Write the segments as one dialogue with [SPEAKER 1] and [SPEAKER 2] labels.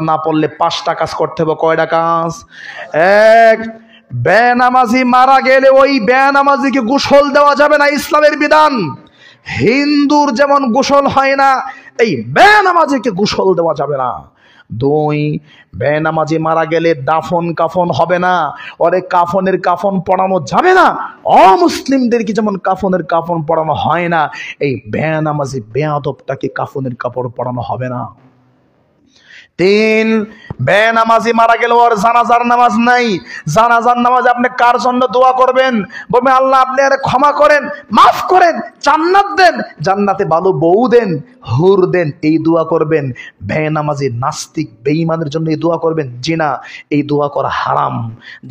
[SPEAKER 1] না পড়লে 5টা কাজ করতে হবে। কয়টা কাজ? এক, বেনামাজি মারা গেলে ওই বেনামাজিকে গোসল দেওয়া যাবে না, ইসলামের বিধান। হিন্দুর যেমন গোসল হয় না, এই বেনামাজিকে গোসল দেওয়া যাবে না। 2, বেনামাজি মারা গেলে দাফন কাফন হবে না, ওরে কাফনের কাফন পড়ানো যাবে না। অমুসলিমদেরকে যেমন কাফনের কাফন পড়ানো হয় না, এই বেনামাজি বেয়াদবটাকে কাফনের কাপড় পড়ানো হবে না। 3, বেনামাজি মারা গেল ওর জানাজার নামাজ নাই। জানাজার নামাজ আপনি কার জন্য দোয়া করবেন? বলবেন আল্লাহ আপনি আরে ক্ষমা করেন, মাফ করেন, জান্নাত দেন, জান্নাতে ভালো বউ দেন, হুর দেন, এই দোয়া করবেন। বেনামাজি নাস্তিক বেঈমানের জন্য এই দোয়া করবেন? জি না, এই দোয়া করা হারাম।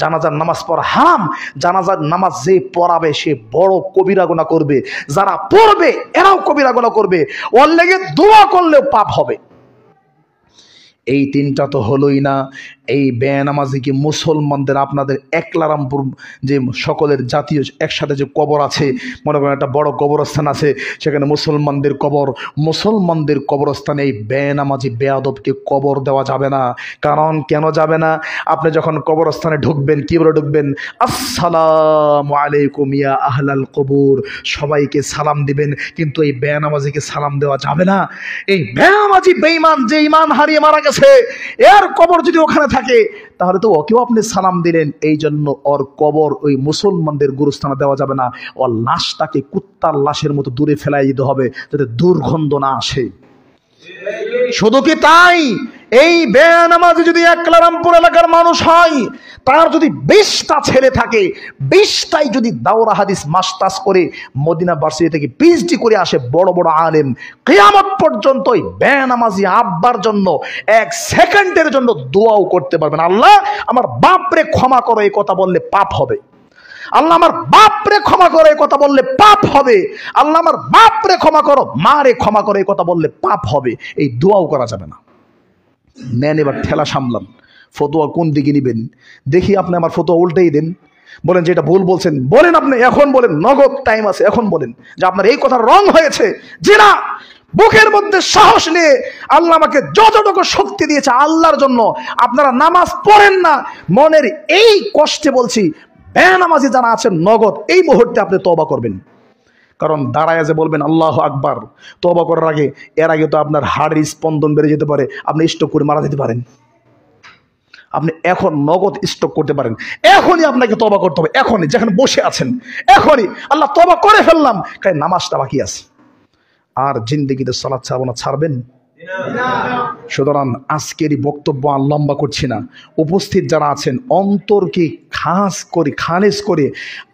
[SPEAKER 1] জানাজার নামাজ পড়া হারাম। জানাজার নামাজ যে পড়াবে সে বড় কবিরা গুনাহ করবে, যারা পড়বে এরাও কবিরা গুনাহ করবে, ওর লেগে দোয়া করলেও পাপ হবে। এই 3টা তো হলোই না। এই বেনামাজি কি মুসলমানদের, আপনাদের একলারামপুর যে সকলের জাতীয় একসাথে যে কবর আছে, মনে করেন একটা বড় কবরস্থান আছে, সেখানে মুসলমানদের কবর, মুসলমানদের কবরস্থানে এই বেনামাজি বেয়াদবকে কবর দেওয়া যাবে না। কারণ কেন যাবে না? আপনি যখন কবরস্থানে ঢুকবেন কি বলে ঢুকবেন? আসসালামু আলাইকুম ইয়া আহলাল কবর, সবাইকে সালাম দিবেন, কিন্তু এই বেনামাজিকে সালাম দেওয়া যাবে না। এই বেনামাজি বেঈমান যে ঈমান হারিয়ে মারা গেছে, এর কবর যদি ওখানে থাকে তাহলে তো ওকেও আপনি সালাম দিলেন। এই জন্য ওর কবর ওই মুসলমানদের গুরুস্থানে দেওয়া যাবে না। ওর লাশটাকে কুত্তার লাশের মতো দূরে ফেলাই দিতে হবে, যাতে দুর্গন্ধ না আসে। শুধু কি তাই? এই বেনামাজি যদি একলারামপুর এলাকার মানুষ হয়, তার যদি 20টা ছেলে থাকে, 20টাই যদি দাওরা হাদিস মাস্টার্স করে মদিনা ভার্সিটি থেকে পিএইচডি করে আসে, বড় বড় আলেম, কিয়ামত পর্যন্ত এই বেনামাজি আব্বার জন্য 1 সেকেন্ডের জন্য দোয়াও করতে পারবেন। আল্লাহ আমার বাপরে ক্ষমা করো, এই কথা বললে পাপ হবে। আল্লাহ আমার বাপরে ক্ষমা করে এই কথা বললে পাপ হবে। আল্লাহ আমার বাপরে ক্ষমা করো, মারে ক্ষমা করে এই কথা বললে পাপ হবে। এই দোয়াও করা যাবে না। নেন এবার ঠেলা সামলান, ফতোয়া কোন দিকে নেবেন দেখি। আপনি আমার ফতোয়া উল্টেই দেন, বলেন যে এটা ভুল বলছেন, বলেন আপনি এখন বলেন, নগদ টাইম আছে, এখন বলেন যে আপনার এই কথা রং হয়েছে। যে না, বুকের মধ্যে সাহস নিয়ে আল্লাহ আমাকে যতটুকু শক্তি দিয়েছে আল্লাহর জন্য আপনারা নামাজ পড়েন না, মনের এই কষ্টে বলছি, বেনামাজি যারা আছেন নগদ এই মুহূর্তে আপনি তওবা করবেন। কারণ দাঁড়ায় যে বলবেন আল্লাহু আকবার, তওবা করার আগে, এর আগে তো আপনার হার্টের স্পন্দন বেড়ে যেতে পারে, আপনি স্ট্রোক করে মারা যেতে পারেন। আপনি এখন নগদ স্ট্রোক করতে পারেন। এখনই আপনাকে তওবা করতে হবে, এখনই যেখানে বসে আছেন, এখনই আল্লাহ তওবা করে ফেললাম, কারণ নামাজটা বাকি আছে। আর জিন্দেগিতে সালাত ছাড়বো না, ছাড়বেন? সুতরাং আজকের এই বক্তব্য আর লম্বা করছি না। উপস্থিত যারা আছেন অন্তরকে খালেজ করে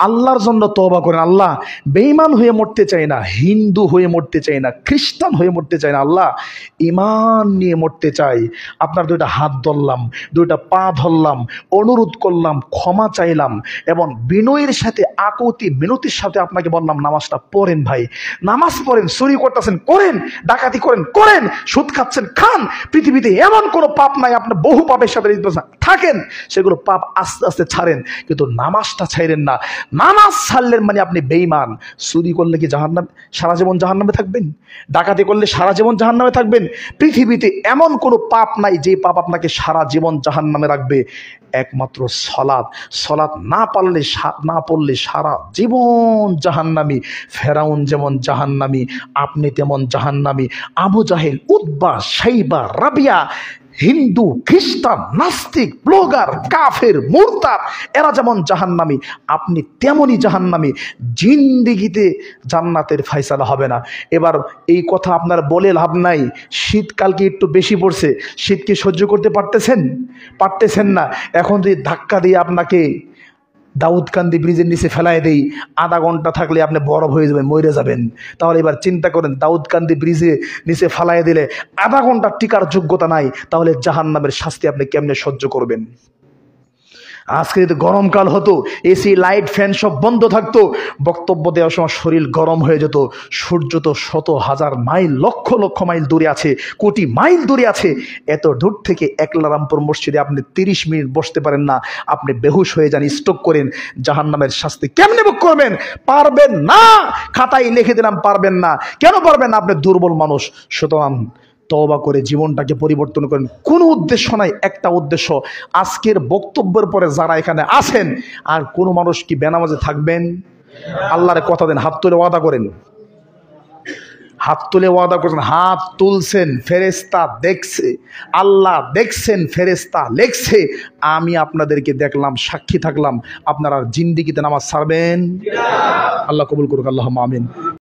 [SPEAKER 1] আল্লাহর জন্য তওবা করেন। আল্লাহ বেঈমান হয়ে মরতে চাই না, হিন্দু হয়ে মরতে চাই না, খ্রিস্টান হয়ে মরতে চাই না, আল্লাহ ঈমান নিয়ে মরতে চাই। আপনার 2টা হাত ধরলাম, 2টা পা ধরলাম, অনুরোধ করলাম, ক্ষমা চাইলাম এবং বিনয়ের সাথে আকুতি মিনতির সাথে আপনাকে বললাম নামাজটা পড়েন ভাই, নামাজ পড়েন। চুরি করতেছেন করেন, ডাকাতি করেন করেন, সুদ খাচ্ছেন খান। পৃথিবীতে এমন কোনো পাপ নাই, আপনি বহু পাপের সাথে থাকেন, সেগুলো পাপ আস্তে আস্তে ছাড়েন, কিন্তু নামাজটা ছাড়েন না। নামাজ ছাড়লেন মানে আপনি বেঈমান। চুরি করলে কি জাহান্নামে সারা জীবন জাহান্নামে থাকবেন? ডাকাতি করলে সারা জীবন জাহান্নামে থাকবেন? পৃথিবীতে এমন কোনো পাপ নাই যে পাপ আপনাকে সারা জীবন জাহান্নামে রাখবে, একমাত্র সালাত। সালাত না পড়লে সারা জীবন জাহান্নামী। ফেরাউন যেমন জাহান্নামী, আপনি তেমন জাহান্নামী। আবু জাহেল, উতবা, শাইবা, রাবিয়া, হিন্দু, খ্রিস্টান, নাস্তিক, ব্লগার, কাফের, মুরতাদ, এরা যেমন জাহান্নামী, আপনি তেমনই জাহান্নামী। জিন্দেগিতে জান্নাতের ফয়সালা হবে না। এবার এই কথা আপনার বলে লাভ নাই। শীতকালকে একটু বেশি পড়ছে, শীতকে সহ্য করতে পারতেছেন না। এখন যদি ধাক্কা দিয়ে আপনাকে দাউদকান্দি ব্রিজের নিচে ফেলায় দেই, আধা ঘন্টা থাকলে আপনি বরফ হয়ে যাবেন, মরে যাবেন। তাহলে এবার চিন্তা করেন, দাউদকান্দি ব্রিজে নিচে ফেলায় দিলে আধা ঘন্টা টিকার যোগ্যতা নাই, তাহলে জাহান্নামের শাস্তি আপনি কেমনে সহ্য করবেন? আজকে যদি গরমকাল হতো, এসি লাইট ফ্যান সব বন্ধ থাকতো, বক্তব্য দেওয়ার সময় শরীর গরম হয়ে যেত। সূর্য তো শত হাজার মাইল, লক্ষ লক্ষ মাইল দূরে আছে, কোটি মাইল দূরে আছে। এত দূর থেকে একলারামপুর মসজিদে আপনি 30 মিনিট বসতে পারেন না, আপনি বেহুশ হয়ে যান, স্ট্রোক করেন। জাহান্নামের শাস্তি কেমনে ভোগ করবেন? পারবেন না। খাতায় লিখে দিলাম পারবেন না। কেন পারবেন না? আপনি দুর্বল মানুষ। সুতরাং তওবা করে জীবনটাকে পরিবর্তন করেন। কোনো উদ্দেশ্য নাই, একটা উদ্দেশ্য, আজকের বক্তব্যের পরে যারা এখানে আছেন আর কোনো মানুষ কি বেনামাজে থাকবেন? আল্লাহর কথা দেন, হাত তুলে ওয়াদা করেন, হাত তুলে ওয়াদা করছেন, হাত তুলছেন, ফেরেশতা দেখছে, আল্লাহ দেখছেন, ফেরেশতা লেখছে, আমি আপনাদেরকে দেখলাম, সাক্ষী থাকলাম, আপনারা জিন্দেগিতে নামাজ ছাড়বেন? আল্লাহ কবুল করুক, আল্লাহুম্মা আমিন।